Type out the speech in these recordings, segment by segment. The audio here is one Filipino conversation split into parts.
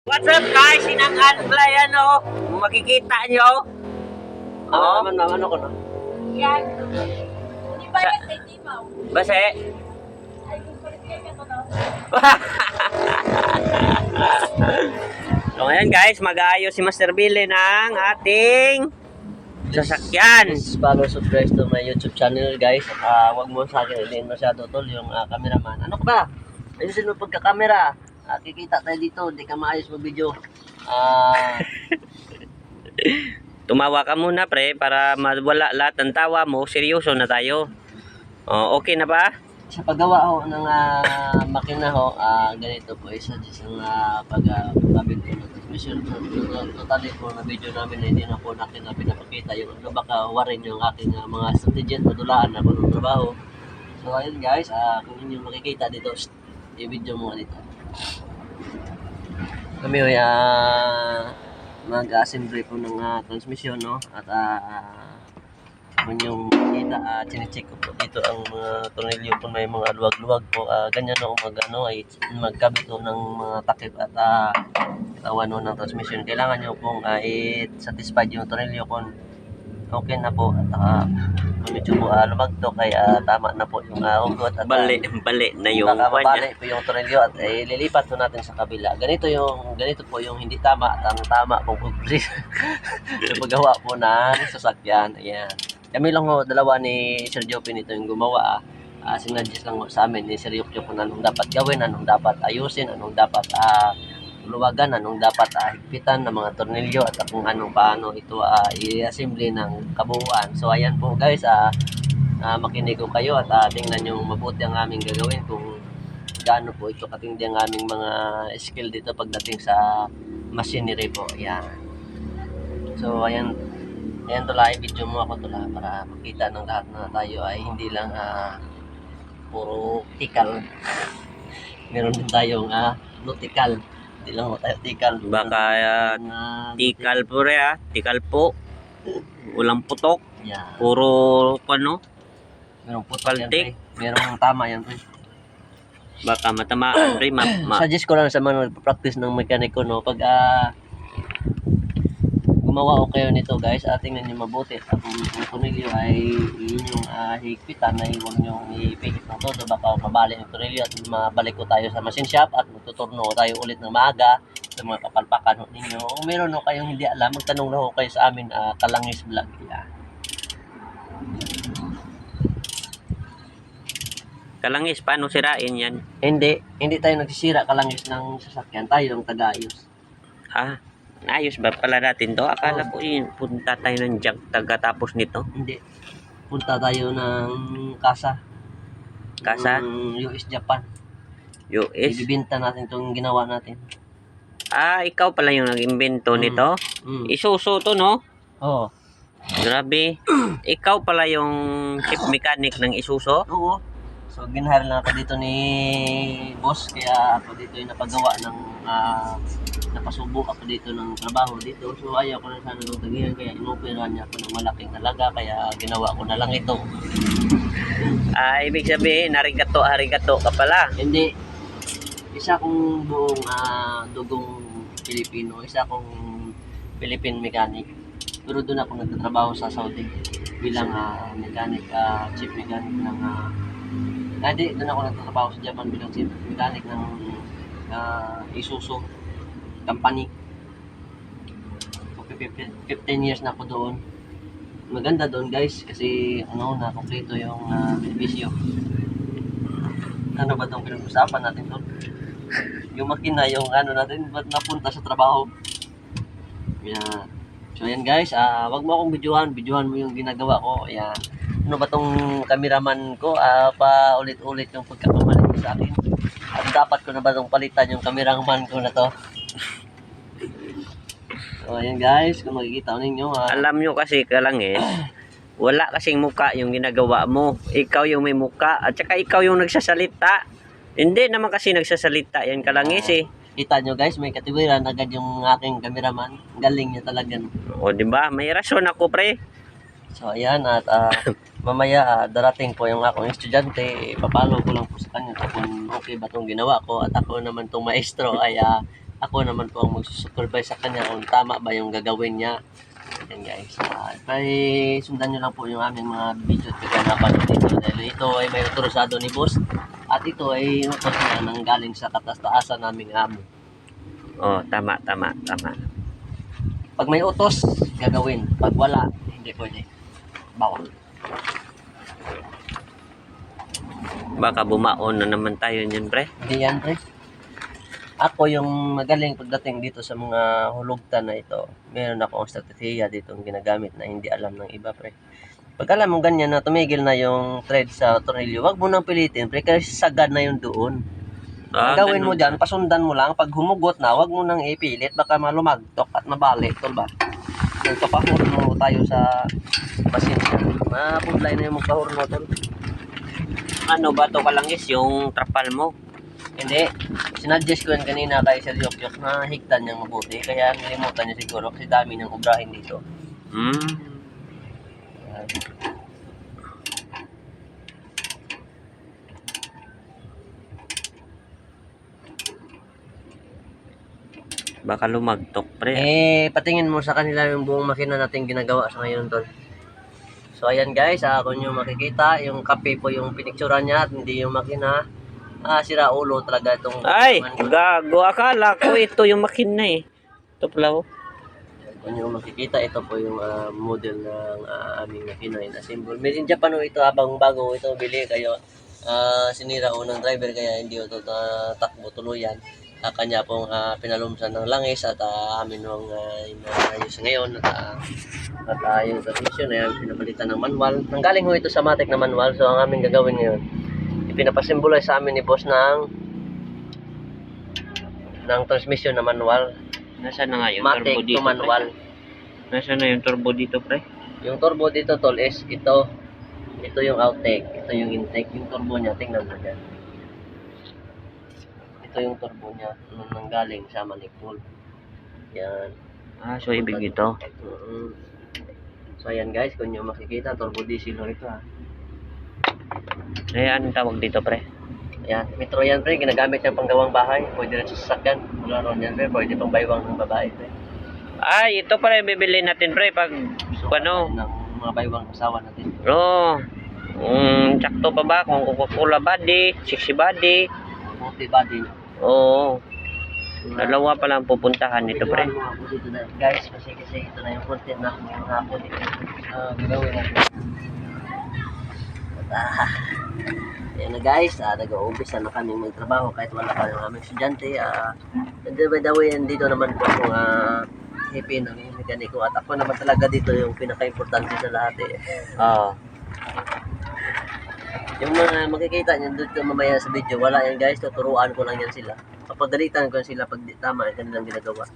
What's up guys? Sinangkan Playan o. Makikita nyo. Oo. Ano ko na? Yan. Di ba yan kay Timaw? Base. Ay, kung palit ka to daw. So ngayon guys, mag-aayos si Master Billy ng ating sasakyan. Please follow, subscribe to my YouTube channel, guys. Wag mo sa akin, iliin masyado tol yung cameraman. Ano ka ba? Ayusin mo pagka-camera. Kikita tayo dito, hindi ka maayos mag-video. Tumawa ka muna pre para mawala lahat ng tawa mo. Seryoso na tayo. Oh, okay na ba? Sa paggawa ho ng makina ho, ganito po isa isang pagkabit ko ng transmission. Totally po na video namin na hindi na po natin pinapakita yung ano baka warin yung aking mga strategy at madulaan ako ng trabaho. So ayun guys, kung inyong makikita dito, i-video mo dito. Kami ay mag-assembly po ng transmission, no? At kung yung makita, chinecheck ko po dito ang mga tornilyo po, may mga luwag-luwag po. Ganyan no, ay magkabit po ng mga takip at katawan no, ng transmission. Kailangan nyo pong i-satisfied yung tornilyo kung okay na po. At kung medyo po lumagto kaya tama na po yung hugot. At Bali na yung baka kanya. mabali po yung tornilyo at ililipat po natin sa kabila. Ganito po yung hindi tama at ang tama pong pagpres sa paggawa po ng sasakyan. Ayan. Kami lang ho, dalawa ni Sir Jopin ito yung gumawa. Sinadjust lang ho sa amin ni Sir Jopin kung anong dapat gawin, anong dapat ayusin, anong dapat luwagan, anong dapat higpitan ng mga tornilyo at kung anong paano ito i-assembly ng kabuuan. So ayan po guys, makinig ko kayo at tingnan nyo mabuti ang aming gagawin kung gaano po ito katindi ang aming mga skill dito pagdating sa machinery po. Ayan. So ayan tula, i-video mo ako tula para makita ng lahat na tayo ay hindi lang puro tikal. Meron din tayong nautical. Hindi lang tayo tikal. Baka tikal po re tikal po. Walang putok. Yeah. Puro ano? Merong putok yan, Paltik. pre. Merong tama yan, pre. Baka matamaan pre. Suggest ko lang sa mga nagpa-practice ng mekaniko, no? Pag gumawa o kayo nito, guys, tingnan nyo mabuti. At kung yung tornilyo ay inyong higpitan, ay huwag nyo ipikit ng todo. Baka mabali yung tornilyo at mabalik ko tayo sa machine shop at magtuturno tayo ulit ng maaga sa mga kapalpakan ninyo. Kung meron o kayong hindi alam, magtanong na ho kayo sa amin, Kalangis Vlog. Yeah. Kalangis, paano sirain yan? Hindi tayo nagsisira Kalangis ng sasakyan. Tayo ang taga-ayos. Ayos ba pala natin to? Akala ko yun, punta tayo ng junk tagatapos nito. Hindi. Punta tayo ng Kasa. Kasa? US Japan. US? Ibibinta natin itong ginawa natin. Ikaw pala yung nag-imbento nito? Isuzu to, no? Oo. Grabe. Ikaw pala yung chief mechanic ng Isuzu? Oo. So, ginahal lang ako dito ni boss. Kaya ako dito yung napagawa ng napasubo ako dito ng trabaho dito. So, ayaw ko na sana ng tagihan. Kaya inoperahan niya ako ng malaking halaga. Kaya ginawa ko na lang ito. Ibig sabihin, arigato ka pala. Hindi. Isa kong buong dugong Pilipino. Isa kong Philippine mechanic. Pero doon ako nagtatrabaho sa Saudi bilang mechanic, chief mechanic ng doon ako nagtatrabaho sa Japan bilang chief mechanic ng Isuzu company. 15 years na ako doon. Maganda doon guys kasi na kompleto yung benepisyo. Ano ba itong pinag-usapan natin doon? Yung makina, yung natin, ba't napunta sa trabaho? Yeah. So yan guys, wag mo akong videohan mo yung ginagawa ko. Ayan. Ano ba tong cameraman ko? Pa-ulit-ulit yung pagkakamali ko sa akin. At dapat ko na ba tong palitan yung cameraman ko na to? So ayan guys, kung makikita ninyo Alam nyo kasi Kalangis, wala kasing muka yung ginagawa mo. Ikaw yung may muka at saka ikaw yung nagsasalita. Hindi naman kasi nagsasalita yan Kalangis eh. Kita nyo guys, may katiwiran agad yung aking cameraman. Galing niya talaga. No? O diba? May rason ako pre. So ayan at mamaya darating po yung akong estudyante. Ipapalo ko lang po sa kanya kung okay ba itong ginawa ko. At ako naman itong maestro ay ako naman po ang mag-supervise sa kanya kung tama ba yung gagawin niya. Ayan guys. Sundan nyo lang po yung aming mga video at kaganapan dito. Dahil ito ay may otorisado ni boss. At ito ay utos na nanggaling sa katastaasan naming amo. Oh, tama. Pag may utos, gagawin. Pag wala, hindi pwede. Bawal. Baka bumaon na naman tayo niyan, pre. Hindi yan, pre. Ako yung magaling pagdating dito sa mga hulugtan na ito. Meron akong strategiya dito ang ginagamit na hindi alam ng iba, pre. Pag alam mo ganyan na tumigil na yung thread sa tornilyo, wag mo nang pilitin, pre, kasi sagad na yun doon. Ang gawin mo dyan, pasundan mo lang. Pag humugot na, wag mo nang ipilit, baka malumagtok at mabalik, tol ba? Nagpapahurno tayo sa pasensya. Mapudlay na yung magpahurno, tol. Ano ba to kalangis, yung trapal mo? Hindi. Sinadjust ko yan kanina kay Sir Yokyok na higtan niyang mabuti. Kaya nilimutan niya siguro kasi dami ng obrahin dito. Ayan. Baka lumagtok, pre. Patingin mo sa kanila yung buong makina natin ginagawa sa ngayon, tol. So, ayan guys, kung nyo makikita, yung kape po yung pinicturan niya at hindi yung makina. Sira ulo talaga itong... Ay, gago. Akala ko ito yung makina eh. Ito pala oh. Kung nyo makikita, ito po yung model ng aming makina in assemble. Made in Japan ito, habang bago ito bili kayo. Sinira unang driver kaya hindi ito takbo tuluyan. Kanya pong pinalumsan ng langis at amin nung inaayos ngayon at yung transmission ay pinapalitan ng manual. Nanggaling ho ito sa matic na manual, so ang aming gagawin ngayon ipinapasymbolize sa amin ni boss ng transmission na manual. Nasaan na nga yung Matic turbo dito, to manual. pre? Nasaan na yung turbo dito, pre? Yung turbo dito, tol, is ito yung outtake, ito yung intake. Yung turbo niya, tingnan mo dyan. Ito yung turbo niya nung nanggaling sa manifold. Yan. So ibig ito. So ayan guys, kung nyo makikita, turbo diesel ho ito Anong tawag dito, pre? Ayan, metro yan, pre, ginagamit yung panggawang bahay. Pwede rin sa sasakyan. Wala ron yan, pre, pwede pang baywang ng babae, pre. Ay, ito pala yung bibili natin, pre, pag ano? Ng mga baywang asawa natin. Oo. Sakto pa ba kung Coca-Cola body, 60 body? Multi body. Oo. Dalawa pa lang pupuntahan nito, pre. Guys, kasi ito na yung content na ngayong hapon. Gagawin natin. Ayan na guys, nag-uumpisa na kami magtrabaho kahit wala pa yung aming estudyante. By the way, dito naman po akong happy ng mekaniko at ako naman talaga dito yung pinaka-importante sa lahat Oo. Yung mga makikita nyo dito mamaya sa video, wala yan guys, tuturuan ko lang yan sila. Papagalitan ko sila pag di tama yung kanilang ginagawa.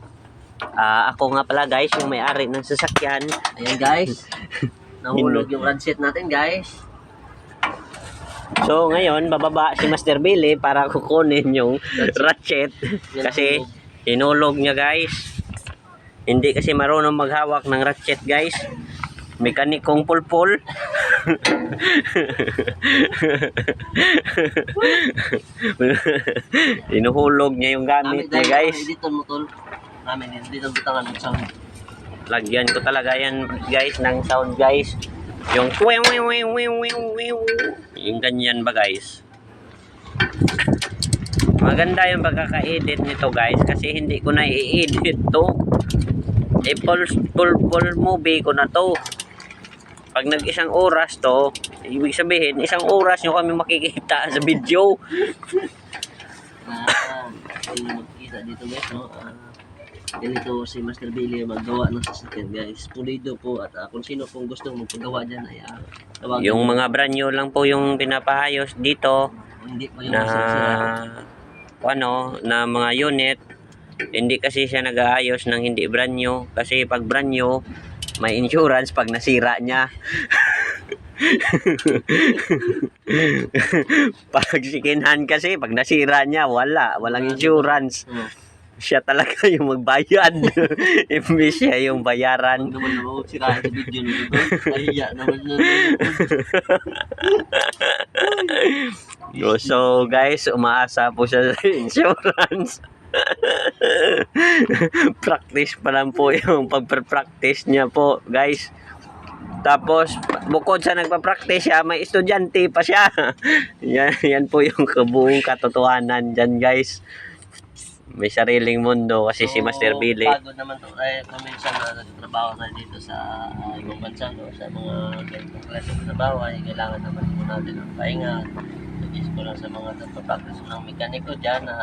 Ako nga pala guys, yung may-ari ng sasakyan. Ayan guys, nahulog yung rod set natin guys. So ngayon, bababa si Master Billy para kukunin yung ratchet. Kasi hinulog niya guys. Hindi kasi marunong maghawak ng ratchet guys. Mekanikong pulpul. Hinuhulog niya yung gamit niya guys. Dito mo tol. Namin dito ang bitangan ng sound. Lagyan ko talaga yan guys ng sound guys. Yung yung ganyan ba guys. Maganda yung pagkaka-edit nito guys kasi hindi ko na i-edit to. Full movie ko na to. Pag nag-isang oras to, ibig sabihin isang oras nyo kami makikita sa video. Yung makikita dito guys, no? Ganito si Master Billy magawa ng sasakyan guys. Pulido po at kung sino pong gustong magpagawa dyan ay tawagan. Yung mga brand new lang po yung pinapahayos dito Hindi po yung na mga unit. Hindi kasi siya nag-aayos ng hindi brand new kasi pag brand new may insurance pag nasira niya. Pag second hand kasi pag nasira niya walang insurance. Siya talaga yung magbayad. Imbis siya yung bayaran. Naman naman sirahan sa video nito. Ahiya naman So guys, umaasa po siya sa insurance. Practice pa lang po yung pagpa-practice niya po, guys. Tapos, bukod sa nagpa-practice siya, may estudyante pa siya. Yan po yung kabuong katotohanan dyan, guys. May sariling mundo kasi si Master Billy. Pagod naman to. Kung minsan nagtatrabaho tayo dito sa ibang bansa, no? Sa mga ganitong klase ng trabaho, ay kailangan naman po natin ng pahinga. Nag-is ko lang sa mga nagpa-practice ng mekaniko dyan na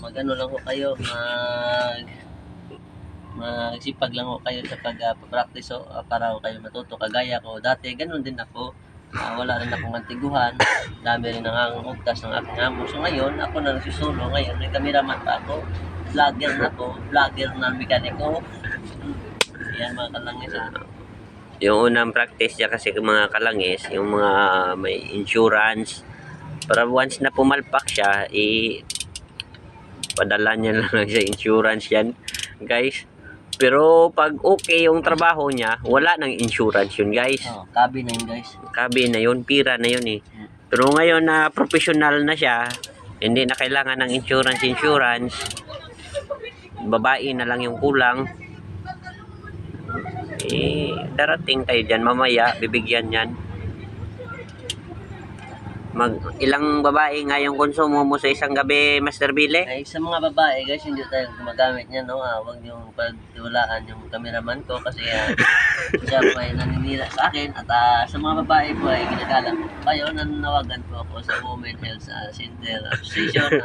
mag-ano lang ko kayo, magsipag lang ko kayo sa pag-practice para ko kayo matuto kagaya ko. Dati ganun din ako. Wala rin akong antiguhan. Dami rin nangangugtas ng aking amo. So ngayon, ako na nagsusulo. Ngayon, may cameraman pa ako. Vlogger na ako. Vlogger na mekaniko. Yan mga kalangis. Yung unang practice niya kasi mga kalangis, yung mga may insurance. Para once na pumalpak siya, padala niya lang sa insurance yan, guys. Pero pag okay yung trabaho niya, wala nang insurance yun, guys. Kabi na yun, guys. Kabi na yun, pira na yun eh. Pero ngayon na professional na siya, hindi na kailangan ng insurance. Babae na lang yung kulang. Darating tayo dyan mamaya, bibigyan yan. Ilang babae nga yung konsumo mo sa isang gabi, Master Billy? Ay, sa mga babae, guys, hindi tayo gumagamit niya, no? Huwag yung pagtiwalaan yung cameraman ko kasi siya po ay naninira sa akin. At sa mga babae po ay ginagalang ko kayo, nananawagan po ako sa Women Health Center Association.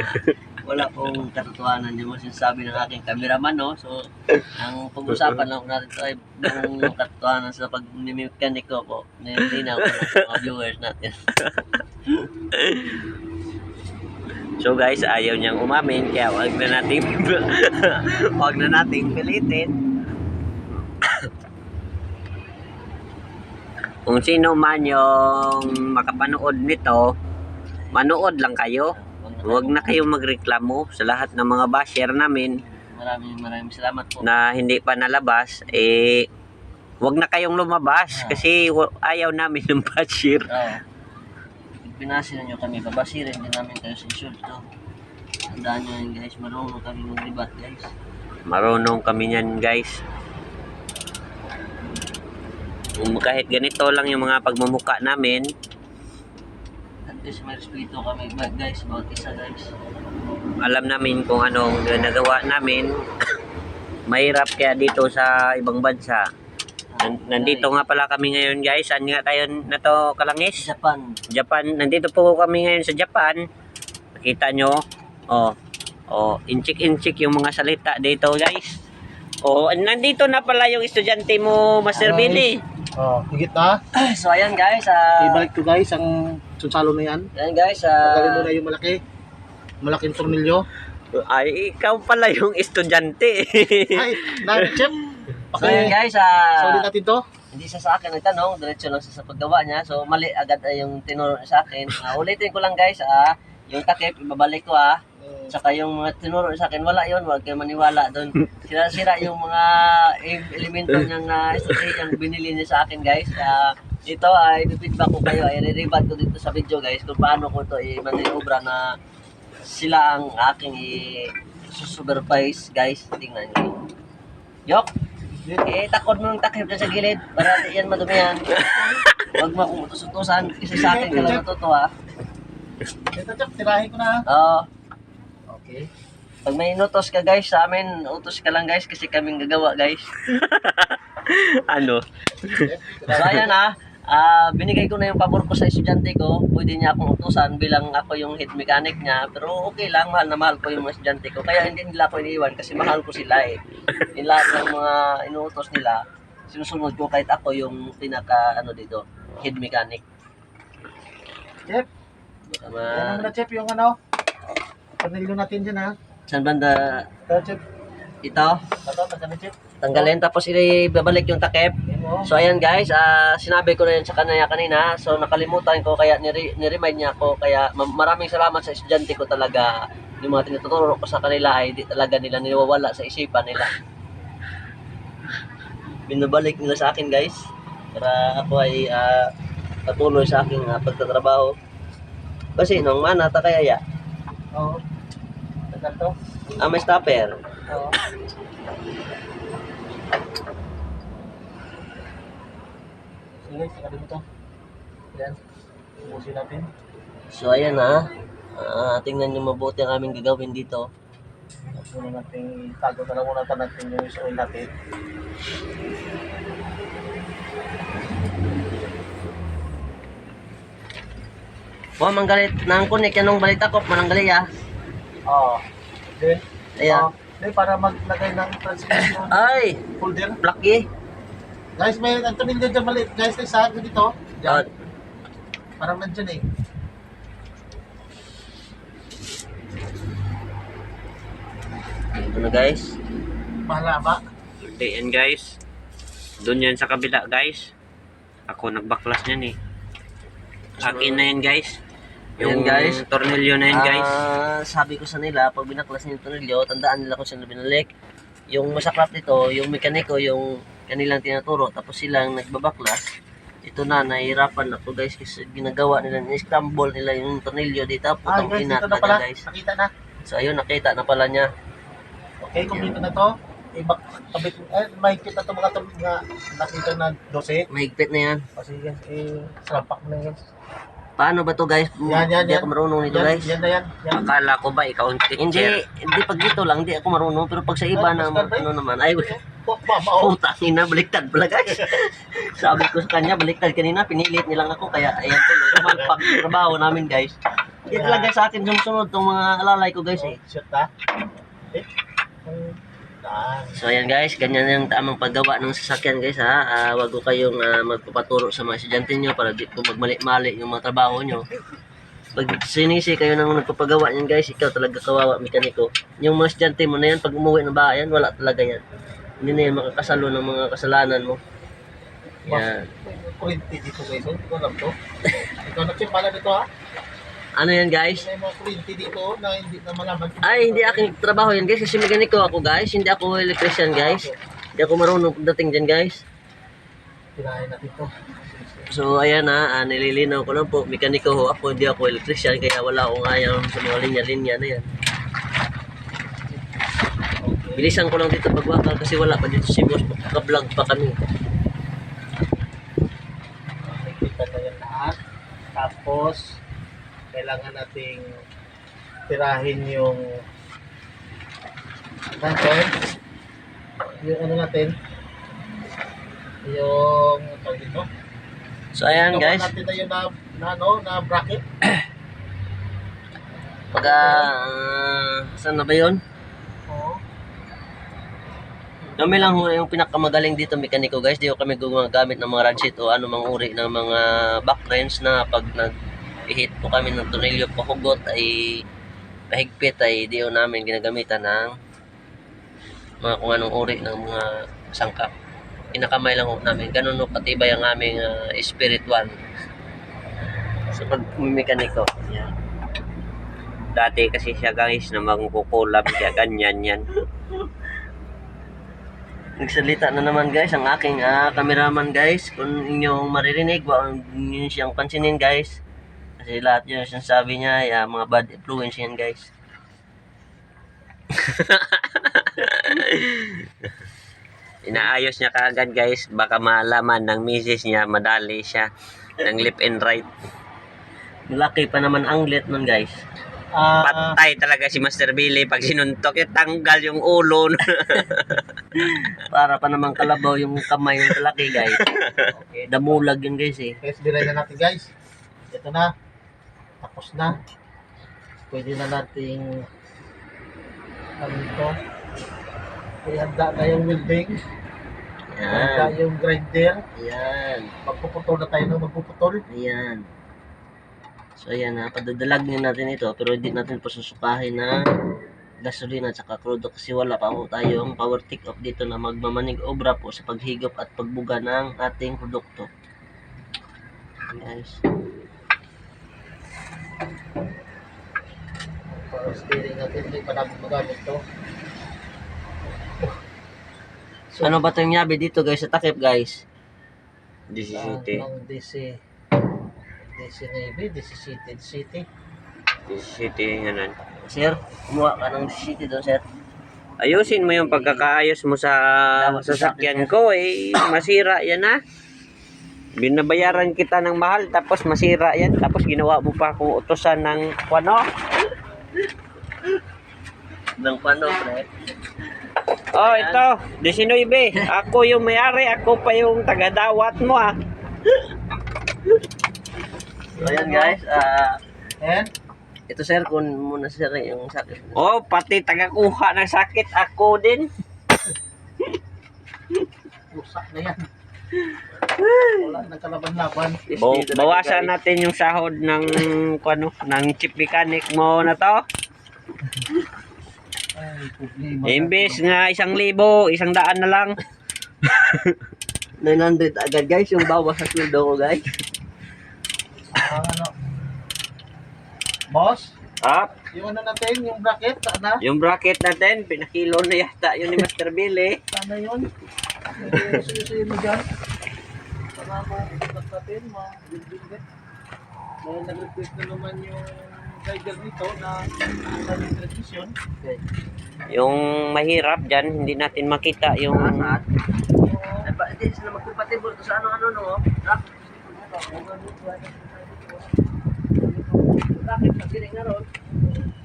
Wala pong katotohanan yung sinasabi ng aking cameraman, no? So, ang pag-usapan lang natin ito ay yung katotohanan sa pag-mekaniko po. Nilinaw ko ng mga viewers natin. So guys, ayaw niyang umamin kaya wag na nating pilitin. Kung sino man yung makapanood nito, manood lang kayo. Huwag na kayong magreklamo sa lahat ng mga basher namin. Maraming salamat po. Na hindi pa nalabas, huwag na kayong lumabas kasi ayaw namin ng basher. Pinasiran nyo kami, babasirin din namin kayo sa insulto. Tandaan nyo yun, guys, marunong kami mag-debat, guys. Marunong kami yan, guys. Kahit ganito lang yung mga pagmumuka namin, At least may respeto kami, guys, bawat isa, guys. alam namin kung anong nagawa namin. Mahirap kaya dito sa ibang bansa. Nandito nga pala kami ngayon, guys. Saan nga tayo na to, kalangis? Japan. Nandito po kami ngayon sa Japan. Nakita nyo? Inchik yung mga salita dito, guys. Nandito na pala yung estudyante mo, Master Billy. Higit na. So, ayan, guys. Ibalik ko, guys, ang sunsalo na yan. Ayan, guys. Tagalin mo na yung malaking tornilyo. Ay, ikaw pala yung estudyante. Ay, Chef. So, ayan, guys. Solid natin to. Hindi siya sa akin nagtanong, diretso lang siya sa paggawa niya. So, mali agad yung tinuro niya sa akin. Ulitin ko lang, guys. Yung takip, ibabalik ko, Saka yung mga tinuro sa akin, wala yun. Huwag kayo maniwala doon. Sira-sira yung mga elemento niyang estrategy binili niya sa akin, guys. Ito ay feedback ko kayo. Ay re-rebut ko dito sa video, guys. Kung paano ko ito i-manobra na sila ang aking i-supervise, guys. Tingnan niyo. Yok! Takod mo ng takip dyan sa gilid para yan madumihan. Huwag mo akong utos-utosan kasi sa akin ka lang natutuwa. Ito, Chef, tirahin ko na. Okay. Pag may inutos ka, guys, sa amin, utos ka lang, guys, kasi kaming gagawa, guys. Ano? So, ayan binigay ko na yung pabor ko sa estudyante ko. Pwede niya akong utusan bilang ako yung head mechanic niya. Pero okay lang, mahal na mahal ko yung mga estudyante ko. Kaya hindi nila ako iniiwan kasi mahal ko sila eh. Yung lahat ng mga inuutos nila, sinusunod ko kahit ako yung pinaka, dito, head mechanic. Chef, yan naman na, Chef, yung tornilyo natin dyan, ha. Saan banda Ito, Chef. ito? Ito, taga Chef. Tanggalin tapos ibabalik yung takip. So ayan, guys, sinabi ko na yun sa kanaya kanina. So nakalimutan ko kaya niremind niya ako. Kaya maraming salamat sa estudyante ko talaga. Yung mga tinuturo ko sa kanila ay di talaga nila niwawala sa isipan nila. Binabalik nila sa akin, guys. Para ako ay patuloy sa aking pagtatrabaho. Kasi nung manata kaya ya. Oo. Tagal to. Ah, may stopper. Oo. Sige, sakali mo to. Yan. Ubusin natin. So, ayan na. Tingnan nyo mabuti ang aming gagawin dito. Tapos muna natin, tago na lang muna natin yung oil natin. Huwag manggalit. Nangkunik yan nung balitakop. Mananggali ah. Oo. Then, Ayan. then para maglagay ng transmission Ay! folder. Plucky. Guys, may nagtumil dyan maliit. Guys, isa dito. Ah, Yan. Parang nandyan eh. ito na guys. Mahaba. Hindi yan guys. Doon yan sa kabila guys. Ako nagbaklas niyan eh. Akin na yan guys. Yung Ayan, guys. tornilyo na yan guys. Sabi ko sa nila, pag binaklas niyo yung tornilyo, tandaan nila kung saan binalik. Yung masaklap nito, yung mekaniko, yung kanilang tinuturo, tapos silang nagbabaklas. Ito na, nahihirapan ako guys kasi ginagawa nila, ni-scramble nila yung tornilyo dito, putang Guys, ina dito na talaga pala. guys. Nakita na. So ayun, nakita na pala niya. Okay, kung dito na to, kabit, mahigpit na to mga nakita na 12. Mahigpit na yan. O sige, salampak na yan. Paano ba to guys? Yan, Hindi ako marunong nito guys. Yan na yan. Yan. Akala ko ba ikaw ang teacher? Hindi pag dito lang, hindi ako marunong. Pero pag sa iba na, ano naman, ay, Mama, oh. putang ina, baliktad pala guys. Sabi ko sa kanya, baliktad kanina, pinilit nilang ako. Kaya, ayan tuloy, pag-trabaho namin guys. Yan talaga sa atin sumusunod tong mga alalay ko guys eh. Shit na. Eh. Yan. So ayan guys, ganyan yung tamang paggawa ng sasakyan guys ha. Wag ko kayong magpapaturo sa mga estudyante nyo para di ko magmali-mali yung mga trabaho nyo. Pag sinisi kayo nang nagpapagawa niyan guys, ikaw talaga kawawa mekaniko. Yung mga estudyante mo na yan, pag umuwi ng bahay yan, wala talaga yan. Hindi na yan makakasalo ng mga kasalanan mo. Yan. Kurinti dito guys. Hindi ko alam to. Ikaw na pala dito ha. Ano yan guys? May mga kurinti dito na hindi na malaman. Ay, hindi aking trabaho yan guys kasi mekaniko ako guys. Hindi ako electrician guys. Hindi ako marunong pagdating dyan guys. Tirahin natin to. So ayan na, nililinaw ko lang po, mekaniko ho ako, hindi ako electrician kaya wala akong ayaw sa mga linya-linya na yan. Bilisan ko lang dito pagwakal kasi wala pa dito si boss, magka-vlog pa kami. Nakikita na yan lahat. Tapos, kailangan nating tirahin yung ano natin yung tawag dito. So ayan guys, natin na yung na bracket. pagka, saan na ba yun? Oo. Kami lang ho yung pinakamagaling dito mekaniko guys, di ko kami gumagamit ng mga ratchet o anumang uri ng mga back wrench na pag nag-hit po kami ng tornilyo pahugot ay mahigpit ay di ho namin ginagamitan ng mga kung anong uri ng mga sangkap. Kinakamay lang ho namin, ganun ho katibay ang aming spiritual sa pag-mekaniko. Yan. Dati kasi siya guys na magkukulab siya ganyan yan. Nagsalita na naman guys ang aking cameraman guys. Kung inyong maririnig, wag niyo siyang pansinin guys. Kasi lahat yun sinasabi niya ay mga bad influence yan guys. Inaayos niya kaagad guys. Baka malaman ng misis niya, madali siya ng left and right. Malaki pa naman ang anglet nun guys. Patay talaga si Master Billy pag sinuntok yung tanggal yung ulo. Para pa naman kalabaw yung kamay ng kalaki guys. Okay, damulag yun guys eh. Guys, bilay na natin guys. Ito na. Tapos na. Pwede na nating ano ito. Ihanda na yung welding. Ihanda Ayan. yung grinder. Ayan. Magpuputol na tayo ng magpuputol. Ayan. So ayan padadalagin natin ito pero hindi natin po susukahin na gasolina at saka crudo kasi wala pa po tayong power take off dito na magmamanig obra po sa paghigop at pagbuga ng ating produkto. Guys. Para steering natin, hindi pa natin magamit to. Ano ba 'tong yabe dito guys sa takip guys? Disisiti. Ang DC Navy, DC City. City nganan. Sir, kumuha ka ng city doon, sir. Ayusin mo yung pagkakaayos mo sa sasakyan ko eh. Masira yan ha. Binabayaran kita ng mahal tapos masira yan. Tapos ginawa mo pa akong utosan ng ano? Ng pano, pre. Oh, ito. 19. Ako yung may-ari. Ako pa yung taga-dawat mo ah. So, ayan guys. And, Ito sir, kun muna sir yung sakit. Oh, pati taga-kuha ng sakit. Ako din. lusak na yan. Wala nang kalaban-laban. Bawasan natin yung sahod ng ng chip mechanic mo na to. Ay, problema. Imbes nga 1,000, 100 na lang. 900 agad guys, yung bawas sa sweldo ko guys. Ano? Boss, Up. yung ano natin, yung bracket, sana? Yung bracket natin, pinakilo na yata yun ni Master Billy. Sana yun. Suyo-suyo mo dyan. Para ma-ibat natin, ma-build-build. May nag-request na naman yung rider nito na sa transmission. Okay. Yung mahirap dyan, hindi natin makita yung... Saan? Ay ba, hindi sila mag-compatible to sa ano-ano no? Bakit pagkiling na ron?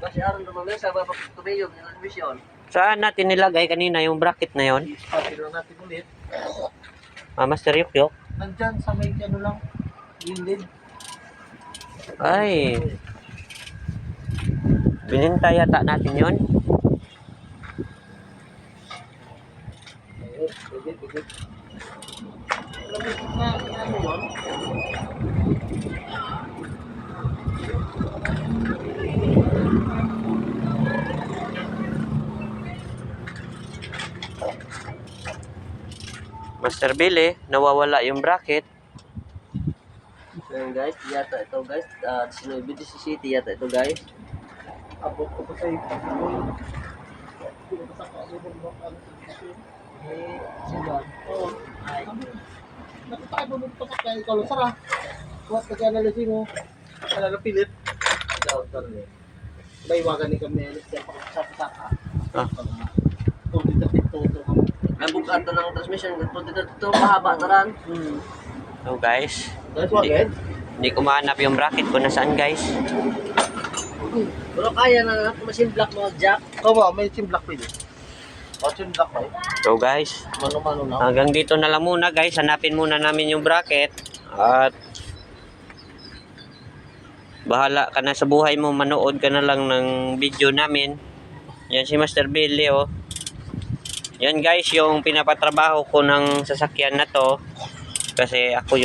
Kasi aron naman sa mga pagtumiyo ng transmission. Saan natin nilagay kanina yung bracket na yon? Pati lang natin ulit. Master Yukyok? Nandyan sa may ano lang, gilid. Ay. Bininta yata natin yon. Pwede. Na ano yun? Master Billy, nawawala yung bracket. So yun guys, yata ito guys. 19 yata ito guys. Abot ko pa sa iyo. Sa kaabot mo ang transmission. Sila. Oo. Nakita ko doon pa sa kaya ikaw lang sara. Kuwat ka analysis mo. Wala na pilit. Ikaw talaga. Baywagan ni kami siya pa sa saka. Ah. Kung dito ito. Ang bukat na ng transmission, ito mahaba na ran. So guys, That's what good. hindi ko mahanap yung bracket ko nasaan guys. Pero kaya na machine block mo jack. Oo ba, may team black pwede. O team black ba? So guys, Mano-mano na. hanggang dito na lang muna guys. Hanapin muna namin yung bracket. At bahala ka na sa buhay mo. Manood ka na lang ng video namin. Yan si Master Billy oh. Yan guys yung pinapatrabaho ko ng sasakyan na to. Kasi ako yung